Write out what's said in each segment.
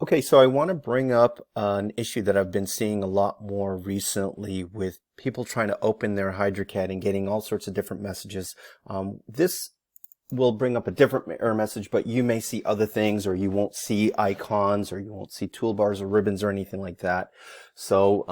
Okay, so I want to bring up an issue that I've been seeing a lot more recently with people trying to open their HydraCAD and getting all sorts of different messages. This will bring up a different error message, but you may see other things, or you won't see icons, or you won't see toolbars or ribbons or anything like that. So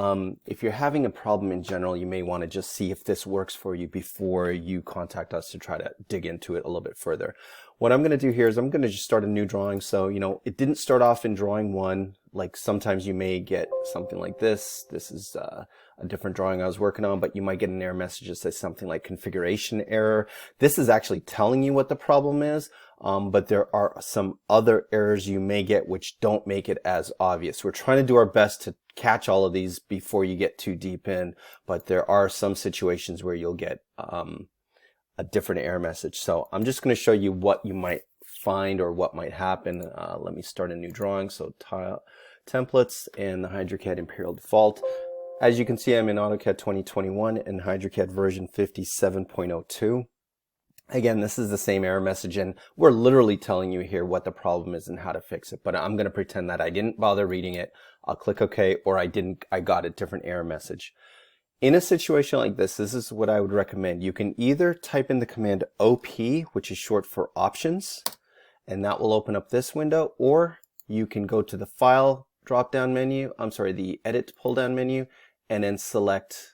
if you're having a problem in general, you may want to just see if this works for you before you contact us to try to dig into it a little bit further. What I'm going to do here is I'm going to just start a new drawing. So, it didn't start off in drawing one. Like sometimes you may get something like this. This is a different drawing I was working on, but you might get an error message that says something like configuration error. This is actually telling you what the problem is, but there are some other errors you may get which don't make it as obvious. We're trying to do our best to catch all of these before you get too deep in, but there are some situations where you'll get a different error message. So I'm just going to show you what you might find or what might happen. Let me start a new drawing. So tile templates and the HydraCAD Imperial Default. As you can see, I'm in AutoCAD 2021 and HydraCAD version 57.02. Again, this is the same error message, and we're literally telling you here what the problem is and how to fix it. But I'm going to pretend that I didn't bother reading it. I'll click OK, or I got a different error message. In a situation like this is what I would recommend. You can either type in the command OP, which is short for options, and that will open up this window, or you can go to the File drop-down menu, the Edit pull-down menu, and then select,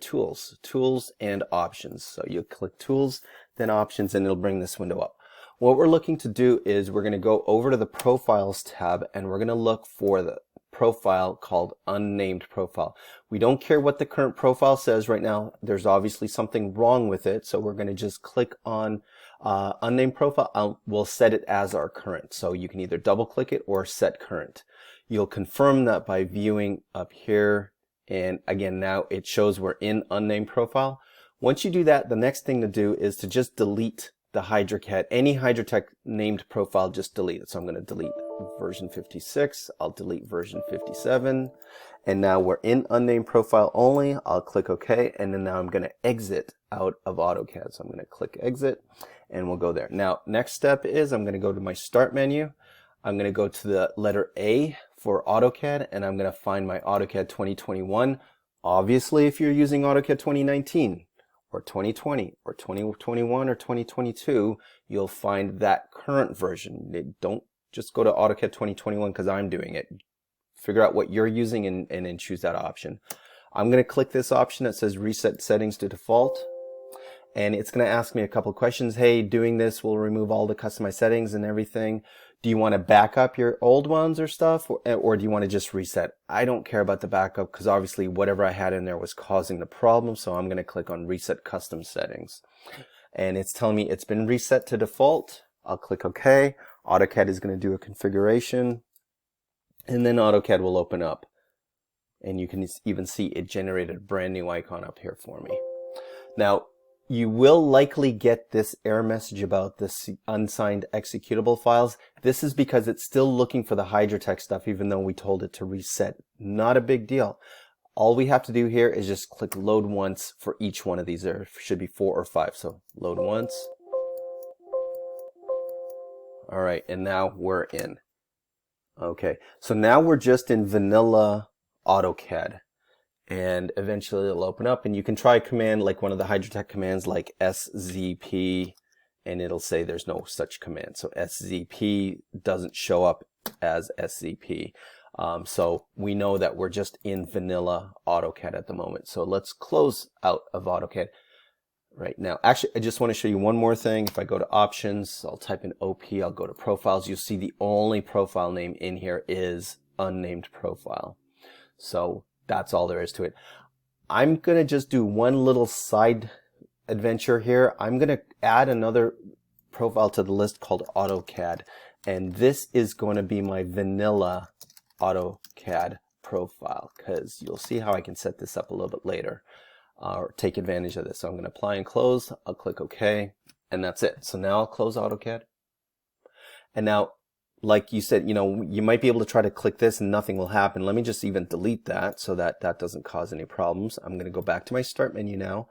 Tools and Options. So you'll click Tools, then Options, and it'll bring this window up. What we're looking to do is we're going to go over to the Profiles tab, and we're going to look for the profile called Unnamed Profile. We don't care what the current profile says right now. There's obviously something wrong with it, so we're going to just click on Unnamed Profile. We'll set it as our current. So you can either double click it or set current. You'll confirm that by viewing up here, and again now it shows we're in Unnamed Profile. Once you do that, the next thing to do is to just delete the HydraCAD. Any HydraTech named profile, just delete it. So I'm going to delete version 56. I'll delete version 57. And now we're in unnamed profile only. I'll click OK. And then now I'm going to exit out of AutoCAD. So I'm going to click exit and we'll go there. Now, next step is I'm going to go to my start menu. I'm going to go to the letter A for AutoCAD, and I'm going to find my AutoCAD 2021. Obviously, if you're using AutoCAD 2019, or 2020, or 2021, or 2022, you'll find that current version. Don't just go to AutoCAD 2021 because I'm doing it. Figure out what you're using and then choose that option. I'm going to click this option that says Reset Settings to Default. And it's going to ask me a couple of questions. Hey, doing this will remove all the customized settings and everything. Do you want to back up your old ones or stuff, or do you want to just reset? I don't care about the backup because obviously whatever I had in there was causing the problem, so I'm going to click on Reset Custom Settings. And it's telling me it's been reset to default. I'll click OK. AutoCAD is going to do a configuration, and then AutoCAD will open up. And you can even see it generated a brand new icon up here for me. Now, you will likely get this error message about this unsigned executable files. This is because it's still looking for the HydraTech stuff even though we told it to reset. Not a big deal. All we have to do here is just click load once for each one of these. There should be 4 or 5. So load once. All right, and now we're in. Okay, so now we're just in vanilla AutoCAD. And eventually it'll open up, and you can try a command like one of the HydraTech commands like SZP, and it'll say there's no such command. So SZP doesn't show up as SZP. So we know that we're just in vanilla AutoCAD at the moment. So let's close out of AutoCAD right now. Actually, I just want to show you one more thing. If I go to Options, I'll type in OP, I'll go to Profiles. You'll see the only profile name in here is Unnamed Profile. So that's all there is to it. I'm going to just do one little side adventure here. I'm going to add another profile to the list called AutoCAD. And this is going to be my vanilla AutoCAD profile, because you'll see how I can set this up a little bit later or take advantage of this. So I'm going to apply and close. I'll click OK, and that's it. So now I'll close AutoCAD. And now, like you said, you might be able to try to click this and nothing will happen. Let me just even delete that so that that doesn't cause any problems. I'm going to go back to my start menu now.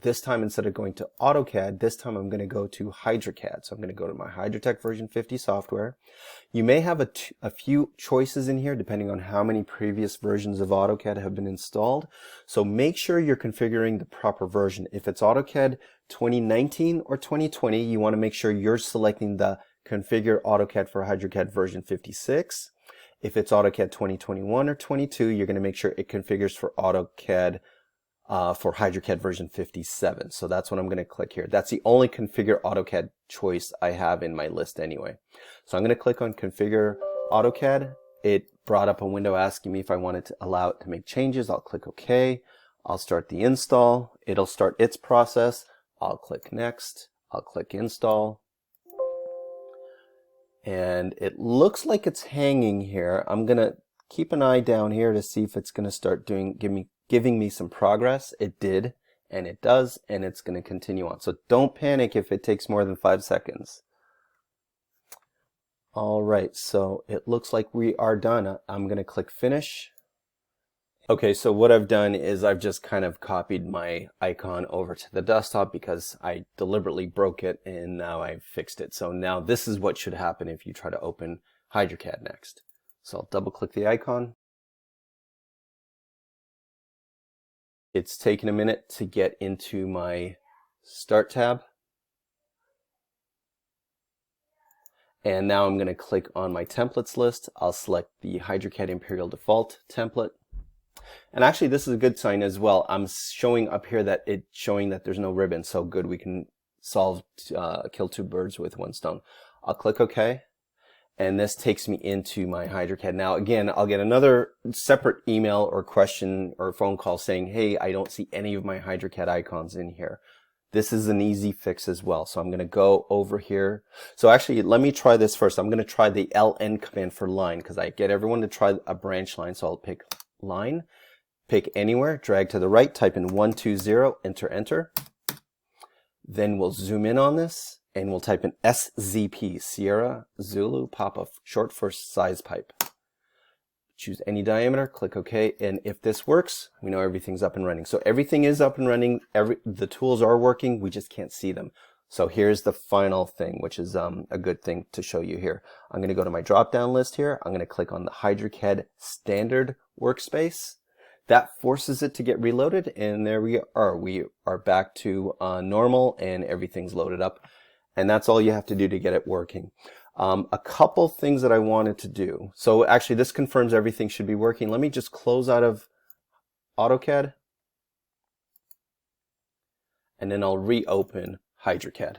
this time instead of going to AutoCAD, this time I'm going to go to HydraCAD. So I'm going to go to my HydroTech version 50 software. You may have a few choices in here depending on how many previous versions of AutoCAD have been installed. So make sure you're configuring the proper version. If it's AutoCAD 2019 or 2020, you want to make sure you're selecting the Configure AutoCAD for HydroCAD version 56. If it's AutoCAD 2021 or 22, you're going to make sure it configures for AutoCAD for HydraCAD version 57. So that's what I'm going to click here. That's the only Configure AutoCAD choice I have in my list anyway. So I'm going to click on Configure AutoCAD. It brought up a window asking me if I wanted to allow it to make changes. I'll click OK. I'll start the install. It'll start its process. I'll click Next. I'll click Install. And it looks like it's hanging here. I'm going to keep an eye down here to see if it's going to start giving me some progress. It did, and it does, and it's going to continue on. So don't panic if it takes more than 5 seconds. All right, so it looks like we are done. I'm going to click Finish. Okay, so what I've done is I've just kind of copied my icon over to the desktop because I deliberately broke it and now I've fixed it. So now this is what should happen if you try to open HydraCAD next. So I'll double click the icon. It's taken a minute to get into my Start tab. And now I'm going to click on my templates list. I'll select the HydraCAD Imperial Default template. And actually this is a good sign as well. I'm showing up here that it's showing that there's no ribbon. So good, we can kill two birds with one stone. I'll click OK. And this takes me into my HydraCAD. Now again, I'll get another separate email or question or phone call saying, hey, I don't see any of my HydraCAD icons in here. This is an easy fix as well. So I'm going to go over here. So actually, let me try this first. I'm going to try the LN command for line because I get everyone to try a branch line. So I'll pick line, pick anywhere, drag to the right, type in 120, enter, enter. Then we'll zoom in on this and we'll type in SZP, Sierra Zulu Papa, short for size pipe. Choose any diameter, click OK, and if this works, we know everything's up and running. So everything is up and running, the tools are working, we just can't see them. So here's the final thing, which is a good thing to show you here. I'm going to go to my drop-down list here. I'm going to click on the HydraCAD Standard Workspace. That forces it to get reloaded, and there we are. We are back to normal, and everything's loaded up. And that's all you have to do to get it working. A couple things that I wanted to do. So actually this confirms everything should be working. Let me just close out of AutoCAD. And then I'll reopen HydraCAD.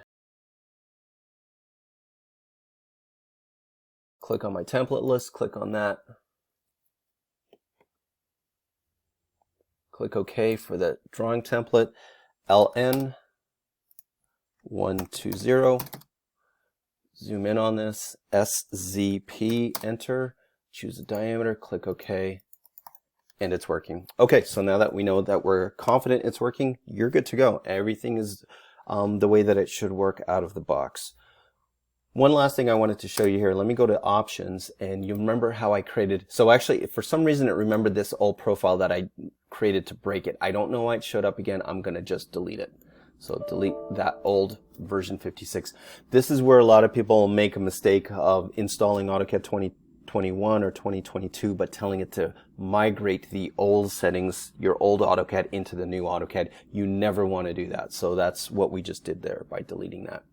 Click on my template list, click on that. Click OK for the drawing template. LN 120. Zoom in on this, SZP, enter, choose a diameter, click OK, and it's working. Okay, so now that we know that we're confident it's working, you're good to go. Everything is the way that it should work out of the box. One last thing I wanted to show you here. Let me go to options, and you remember how I created, so actually for some reason it remembered this old profile that I created to break it. I don't know why it showed up again. I'm going to just delete it. So delete that old version 56. This is where a lot of people make a mistake of installing AutoCAD 2021 or 2022, but telling it to migrate the old settings, your old AutoCAD, into the new AutoCAD. You never want to do that. So that's what we just did there by deleting that,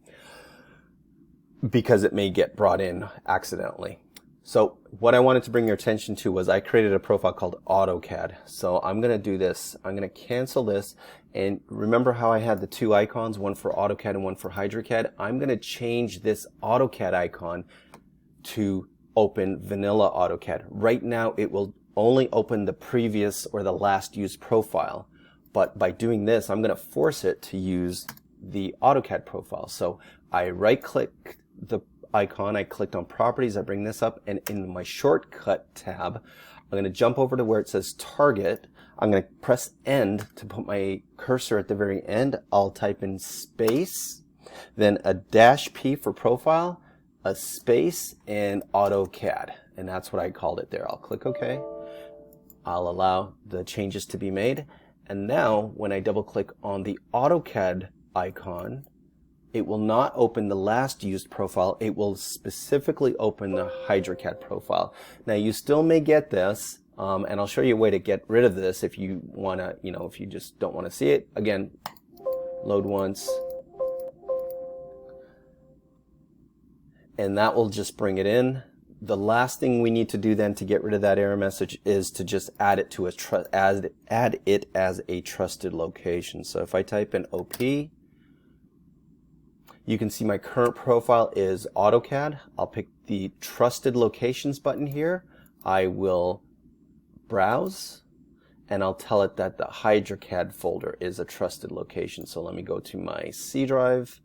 because it may get brought in accidentally. So what I wanted to bring your attention to was I created a profile called AutoCAD. So I'm going to do this. I'm going to cancel this. And remember how I had the two icons, one for AutoCAD and one for HydraCAD? I'm going to change this AutoCAD icon to open vanilla AutoCAD. Right now it will only open the previous or the last used profile. But by doing this, I'm going to force it to use the AutoCAD profile. So I right click the icon, I clicked on properties, I bring this up, and in my shortcut tab, I'm going to jump over to where it says target. I'm going to press end to put my cursor at the very end. I'll type in space, then a -P for profile, a space, and AutoCAD. And that's what I called it there. I'll click OK. I'll allow the changes to be made. And now when I double click on the AutoCAD icon, it will not open the last used profile. It will specifically open the HydraCAD profile. Now you still may get this, and I'll show you a way to get rid of this if you want to, if you just don't want to see it. Again, load once, and that will just bring it in. The last thing we need to do then to get rid of that error message is to just add it to add it as a trusted location. So if I type in OP, you can see my current profile is AutoCAD. I'll pick the Trusted Locations button here. I will browse, and I'll tell it that the HydraCAD folder is a trusted location. So let me go to my C drive.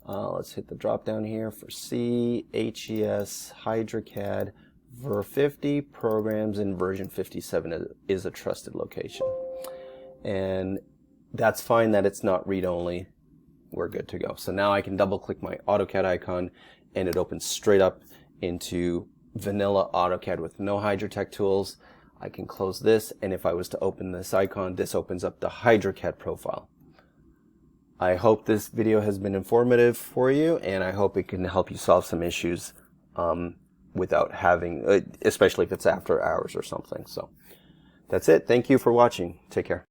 Let's hit the drop down here for C, HES, HydraCAD, ver50, programs, and version 57 is a trusted location. And that's fine that it's not read-only. We're good to go. So now I can double click my AutoCAD icon and it opens straight up into vanilla AutoCAD with no HydraTech tools. I can close this, and if I was to open this icon, this opens up the HydraCAD profile. I hope this video has been informative for you, and I hope it can help you solve some issues without having, especially if it's after hours or something. So that's it. Thank you for watching. Take care.